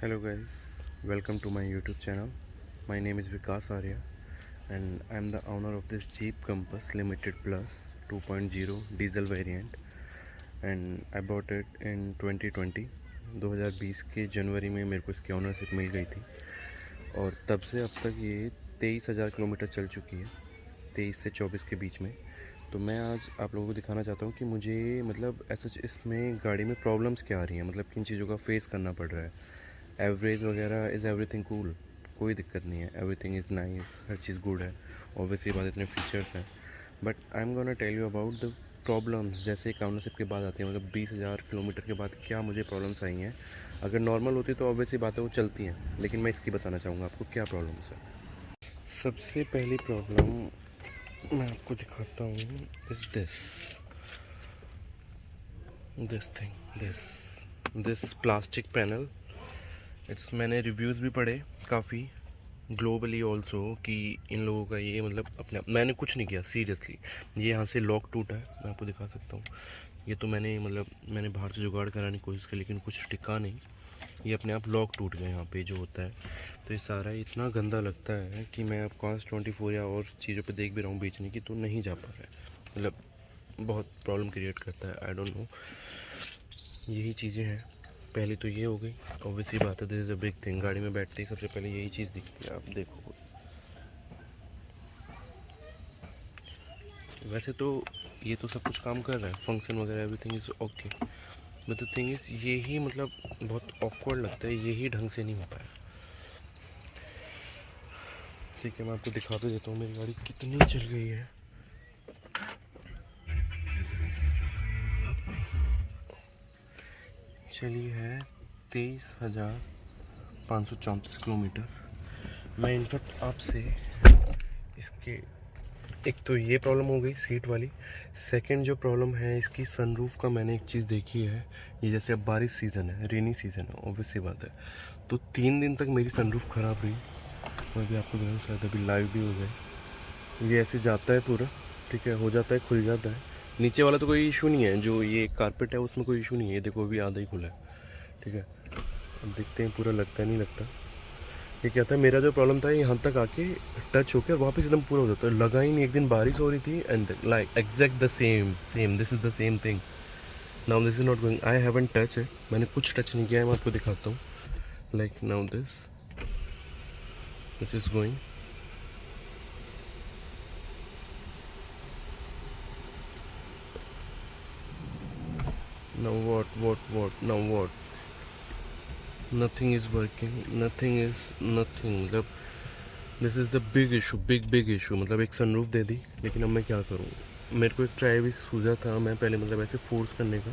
Hello guys, welcome to my YouTube channel. My name is Vikas Arya and I am the owner of this Jeep Compass Limited Plus 2.0 diesel variant and I bought it in 2020 2020 के जनवरी में मेरे को इसकी ownership मिल गई थी और तब से अब तक ये 23,000 किलोमीटर चल चुकी है, 23 से 24 के बीच में। तो मैं आज आप लोगों को दिखाना चाहता हूँ कि मुझे मतलब ऐसा इसमें गाड़ी में प्रॉब्लम्स क्या आ रही हैं, मतलब किन चीज़ों का फेस करना पड़ रहा है। एवरेज वगैरह इज़ एवरीथिंग कूल, कोई दिक्कत नहीं है, एवरीथिंग इज़ नाइस, हर चीज़ गुड है। ऑब्वियसली बात इतने फीचर्स हैं, but I am gonna tell you about the problems. जैसे एक ऑनरशिप के बाद आती है, मतलब 20,000 किलोमीटर के बाद क्या मुझे प्रॉब्लम्स आई हैं। अगर नॉर्मल होती तो ऑब्वियसली बातें वो चलती हैं, लेकिन मैं इसकी बताना चाहूँगा आपको क्या प्रॉब्लम्स है। सबसे पहली प्रॉब्लम मैं आपको दिखाता हूँ is this thing, this plastic panel. मैंने रिव्यूज़ भी पढ़े काफ़ी ग्लोबली ऑल्सो कि इन लोगों का ये मतलब अपने मैंने कुछ नहीं किया सीरियसली। ये यहाँ से लॉक टूटा है, मैं आपको दिखा सकता हूँ। ये तो मैंने बाहर से जुगाड़ कराने की कोशिश की, लेकिन कुछ टिका नहीं, ये अपने आप लॉक टूट गया यहाँ पे जो होता है। तो ये सारा इतना गंदा लगता है कि मैं अब कॉस्ट 24 या और चीज़ों पे देख भी रहा हूँ बेचने की, तो नहीं जा पा रहा है, मतलब बहुत प्रॉब्लम क्रिएट करता है। आई डोंट नो, यही चीज़ें हैं। पहले तो ये हो गई, ऑब्वियसली बात है, this is a big thing. गाड़ी में बैठते ही सबसे पहले यही चीज़ दिखती है, आप देखो। वैसे तो ये तो सब कुछ काम कर रहा है, फंक्शन वगैरह everything is okay, but the thing is ये ही मतलब बहुत ऑकवर्ड लगता है, यही ढंग से नहीं हो पाया। ठीक है, मैं आपको दिखा भी देता हूँ मेरी गाड़ी कितनी चल गई है। चली है 23,534 किलोमीटर। मैं इनफैक्ट आपसे इसके एक तो ये प्रॉब्लम हो गई सीट वाली, सेकंड जो प्रॉब्लम है इसकी सनरूफ का, मैंने एक चीज़ देखी है। ये जैसे अब बारिश सीज़न है, रेनी सीज़न है, ऑब्वियसली बात है, तो 3 दिन तक मेरी सनरूफ ख़राब रही। मैं भी आपको बताऊँ, शायद अभी लाइव भी हो गए। ये ऐसे जाता है पूरा, ठीक है, हो जाता है, खुल जाता है। नीचे वाला तो कोई इशू नहीं है, जो ये कारपेट है उसमें कोई इशू नहीं है। ये देखो अभी आधा ही खुला है, ठीक है। अब देखते हैं पूरा लगता है नहीं लगता। ये क्या था, मेरा जो प्रॉब्लम था यहाँ तक आके टच होकर वापस एकदम पूरा हो जाता है, लगा ही नहीं। एक दिन बारिश हो रही थी and like exact the same this is the same thing. Now this is not going, I haven't touch it, मैंने कुछ टच नहीं किया है। मैं आपको दिखाता हूँ, like now this is going. Now what? Now what? Nothing is working. Nothing. मतलब this is the big issue, big issue. मतलब एक सनरूफ दे दी, लेकिन अब मैं क्या करूँ। मेरे को एक ट्राई भी सूझा था, मैं पहले मतलब ऐसे फोर्स करने का,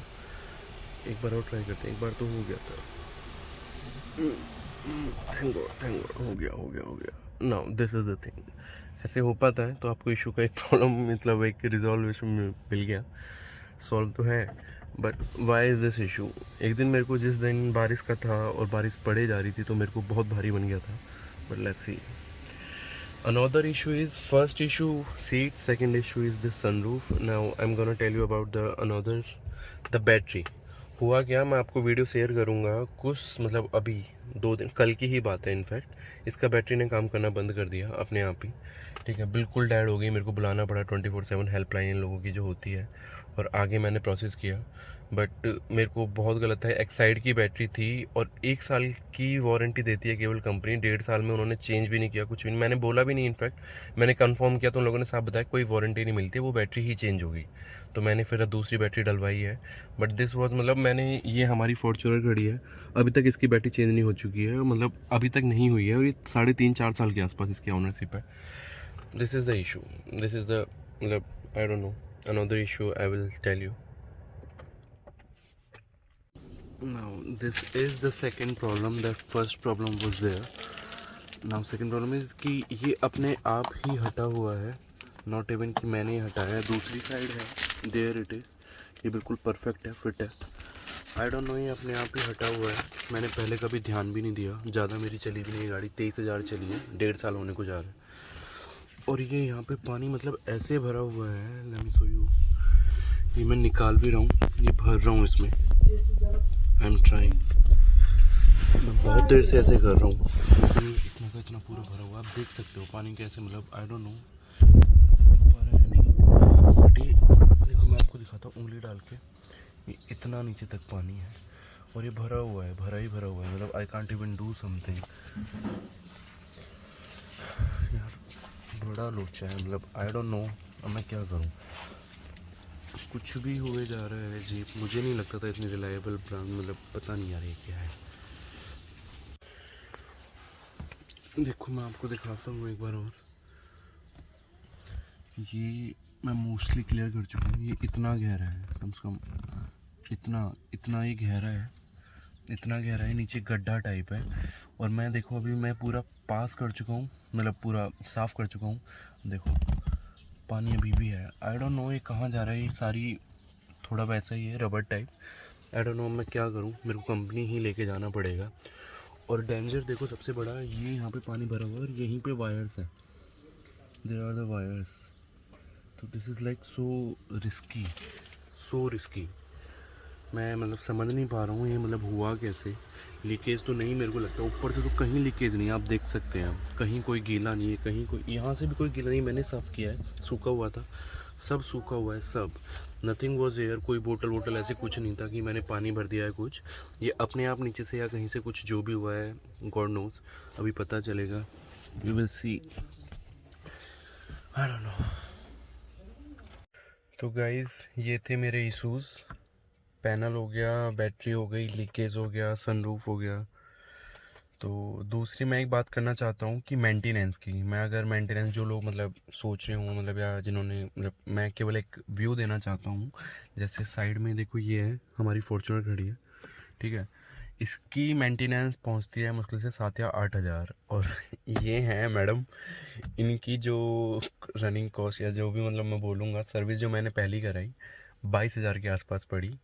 एक बार और ट्राई करते हैं। एक बार तो हो गया था, थैंक गॉड हो गया। Now this is the thing, ऐसे हो पाता है। तो आपको इशू का एक प्रॉब्लम मतलब एक रिजॉल्वेशन मिल गया, सॉल्व तो है। But why is this issue. एक दिन मेरे को जिस दिन बारिश का था और बारिश पड़े जा रही थी, तो मेरे को बहुत भारी बन गया था। But let's see. Another issue is, first issue seat, second issue is the sunroof. Now I'm gonna tell you about the battery. हुआ क्या, मैं आपको वीडियो शेयर करूँगा कुछ, मतलब अभी 2 दिन, कल की ही बात है इनफैक्ट। इसका बैटरी ने काम करना बंद कर दिया अपने आप ही, ठीक है, बिल्कुल डेड हो गई। मेरे को बुलाना पड़ा 24/7 हेल्पलाइन इन लोगों की जो होती है, और आगे मैंने प्रोसेस किया। बट मेरे को बहुत गलत था। एक्साइड की बैटरी थी और 1 साल की वारंटी देती है केवल कंपनी, 1.5 साल में उन्होंने चेंज भी नहीं किया, कुछ भी नहीं। मैंने बोला भी नहीं, इनफैक्ट मैंने कंफर्म किया तो उन लोगों ने साफ बताया कोई वारंटी नहीं मिलती, वो बैटरी ही चेंज होगी। तो मैंने फिर दूसरी बैटरी डलवाई है। बट दिस वॉज मतलब मैंने, ये हमारी फॉर्च्यूनर घड़ी है, अभी तक इसकी बैटरी चेंज नहीं हो चुकी है, मतलब अभी तक नहीं हुई है, और ये 3.5-4 साल के आसपास इसकी ऑनरशिप है। This is the issue, this is the मतलब I don't know. Another issue I will tell you. Now this is the second problem. The first problem was there. Now second problem is कि ये अपने आप ही हटा हुआ है, not even कि मैंने हटाया। दूसरी साइड है, देयर इट इज़, ये बिल्कुल परफेक्ट है, फिट है। आई डोंट नो, ये अपने आप ही हटा हुआ है। मैंने पहले कभी ध्यान भी नहीं दिया, ज़्यादा मेरी चली भी नहीं गाड़ी, 23,000 चली है, 1.5 साल होने को जा रहा है। और ये यहाँ पे पानी मतलब ऐसे भरा हुआ है, लेट मी शो यू। ये मैं निकाल भी रहा हूँ, ये भर रहा हूँ इसमें, आई एम ट्राइंग। मैं बहुत देर से ऐसे कर रहा हूँ क्योंकि इतना का इतना पूरा भरा हुआ, आप देख सकते हो पानी कैसे, मतलब आई डोंट नो दिख पा रहा है नहीं, बट ये देखो मैं आपको दिखाता हूँ उंगली डाल के, ये इतना नीचे तक पानी है और ये भरा हुआ है, भरा ही भरा हुआ है, मतलब I can't even do something यार, बड़ा लोचा है, मतलब आई डोंट नो अब मैं क्या करूँ, कुछ भी हुए जा रहा है जीप, मुझे नहीं लगता था इतनी रिलायबल ब्रांड, मतलब पता नहीं यार ये क्या है। देखो मैं आपको दिखाता हूँ एक बार और, ये मैं मोस्टली क्लियर कर चुका हूँ, ये इतना गहरा है, कम से कम इतना ही गहरा है, इतना गहरा है, नीचे गड्ढा टाइप है। और मैं देखो अभी मैं पूरा पास कर चुका हूँ, मतलब पूरा साफ़ कर चुका हूँ, देखो पानी अभी भी है, आई डोंट नो ये कहाँ जा रहा है, ये सारी थोड़ा वैसा ही है rubber type, I don't no मैं क्या करूँ, मेरे को कंपनी ही लेके जाना पड़ेगा। और डेंजर देखो सबसे बड़ा ये यहाँ पे पानी भरा हुआ है और यहीं पे वायर्स हैं, देयर आर द वायर्स, तो this is like so risky, मैं मतलब समझ नहीं पा रहा हूँ ये मतलब हुआ कैसे। लीकेज तो नहीं मेरे को लगता, ऊपर से तो कहीं लीकेज नहीं, आप देख सकते हैं, कहीं कोई गीला नहीं है, कहीं कोई यहाँ से भी कोई गीला नहीं, मैंने साफ़ किया है, सूखा हुआ था, सब सूखा हुआ है सब, नथिंग वॉज एयर, कोई बोतल ऐसे कुछ नहीं था कि मैंने पानी भर दिया है कुछ, ये अपने आप नीचे से या कहीं से कुछ जो भी हुआ है गॉड नोज, अभी पता चलेगा, we will see, I don't know. तो गाइज़ ये थे मेरे इशूज़, पैनल हो गया, बैटरी हो गई, लीकेज हो गया, सनरूफ हो गया। तो दूसरी मैं एक बात करना चाहता हूँ कि मेंटेनेंस की, मैं अगर मेंटेनेंस जो लोग मतलब सोच रहे हों, मतलब या जिन्होंने, मतलब मैं केवल एक व्यू देना चाहता हूँ, जैसे साइड में देखो ये है हमारी फॉर्च्यूनर खड़ी है, ठीक है, इसकी मेंटेनेंस पहुँचती है मुश्किल से 7 या 8 हज़ार, और ये हैं मैडम, इनकी जो रनिंग कॉस्ट या जो भी मतलब मैं बोलूँगा, सर्विस जो मैंने पहली कराई 22 हज़ार के आसपास पड़ी,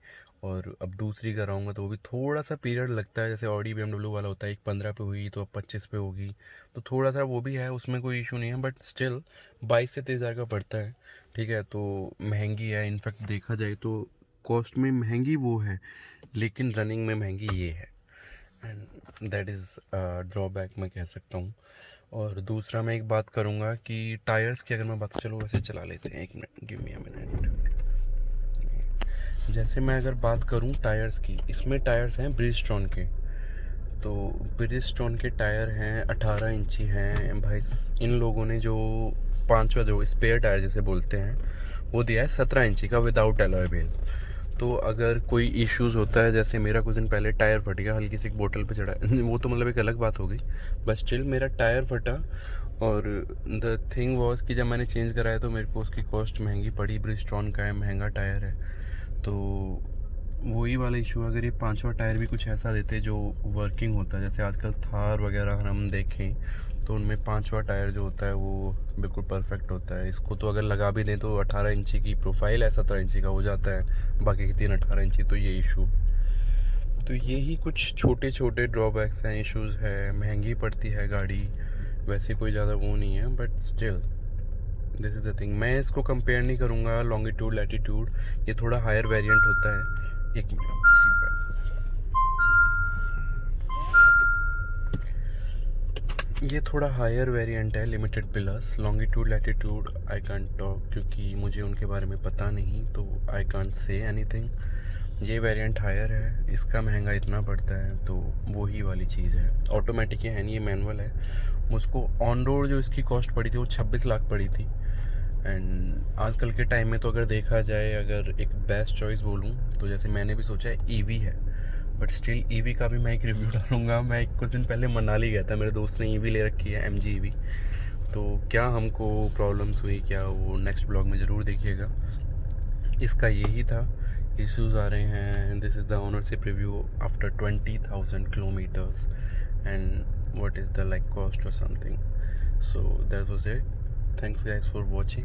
और अब दूसरी कराऊंगा तो वो भी थोड़ा सा पीरियड लगता है, जैसे ऑडी BMW वाला होता है, एक 15 पे हुई तो अब 25 पे होगी, तो थोड़ा सा वो भी है, उसमें कोई इशू नहीं है, बट स्टिल 22 से 23 हज़ार का पड़ता है, ठीक है, तो महंगी है, इनफैक्ट देखा जाए तो कॉस्ट में महंगी वो है, लेकिन रनिंग में महंगी ये है, एंड दैट इज़ ड्रॉबैक मैं कह सकता हूँ। और दूसरा मैं एक बात करूँगा कि टायर्स की अगर मैं बात, चलो वैसे चला लेते हैं, एक minute, give me a minute. जैसे मैं अगर बात करूं टायर्स की, इसमें टायर्स हैं ब्रिजस्टोन के, तो ब्रिजस्टोन के टायर हैं 18 इंची हैं भाई, इन लोगों ने जो पांचवा जो स्पेयर टायर जैसे बोलते हैं वो दिया है 17 इंची का विदाउट एलॉय व्हील। तो अगर कोई इश्यूज़ होता है, जैसे मेरा कुछ दिन पहले टायर फट गया, हल्की सी एक बोतल पे चढ़ा वो तो मतलब एक अलग बात हो गई, बट स्टिल मेरा टायर फटा, और द थिंग वॉज कि जब मैंने चेंज कराया तो मेरे को उसकी कॉस्ट महंगी पड़ी, ब्रिजस्टोन का है, महंगा टायर है, तो वही वाला इशू, अगर ये पांचवा टायर भी कुछ ऐसा देते जो वर्किंग होता है, जैसे आजकल थार वगैरह हम देखें तो उनमें पांचवा टायर जो होता है वो बिल्कुल परफेक्ट होता है, इसको तो अगर लगा भी दें तो 18 इंची की प्रोफाइल है, 17 इंची का हो जाता है, बाकी के 3 18 इंची, तो ये इशू, तो यही कुछ छोटे छोटे ड्रॉबैक्स हैं, इश्यूज़ है, महंगी पड़ती है गाड़ी, वैसे कोई ज़्यादा वो नहीं है, but still this is the thing. मैं इसको कंपेयर नहीं करूँगा लॉन्गिट्यूड लैटिट्यूड, ये थोड़ा हायर वेरिएंट होता है, एक मिनट, सीट बैक, ये थोड़ा हायर वेरिएंट है, limited plus, longitude latitude I can't talk क्योंकि मुझे उनके बारे में पता नहीं, तो आई कांट से एनीथिंग। ये वेरिएंट हायर है, इसका महंगा इतना पड़ता है, तो वही वाली चीज़ है, ऑटोमेटिक है नहीं, ये मैनुअल है। मुझको ऑन रोड जो इसकी कॉस्ट पड़ी थी वो 26 लाख पड़ी थी, एंड आजकल के टाइम में तो अगर देखा जाए, अगर एक बेस्ट चॉइस बोलूँ तो जैसे मैंने भी सोचा है ईवी है, बट स्टिल ईवी का भी मैं एक रिव्यू डालूंगा। मैं कुछ दिन पहले मनाली गया था, मेरे दोस्त ने ईवी ले रखी है, MG ईवी, तो क्या हमको प्रॉब्लम्स हुई क्या, वो नेक्स्ट ब्लॉग में ज़रूर देखिएगा। इसका यही था, इश्यूज़ आ रहे हैं, this is the ownership review after 20,000 kilometres and what is the like cost or something, so that was it, thanks guys for watching।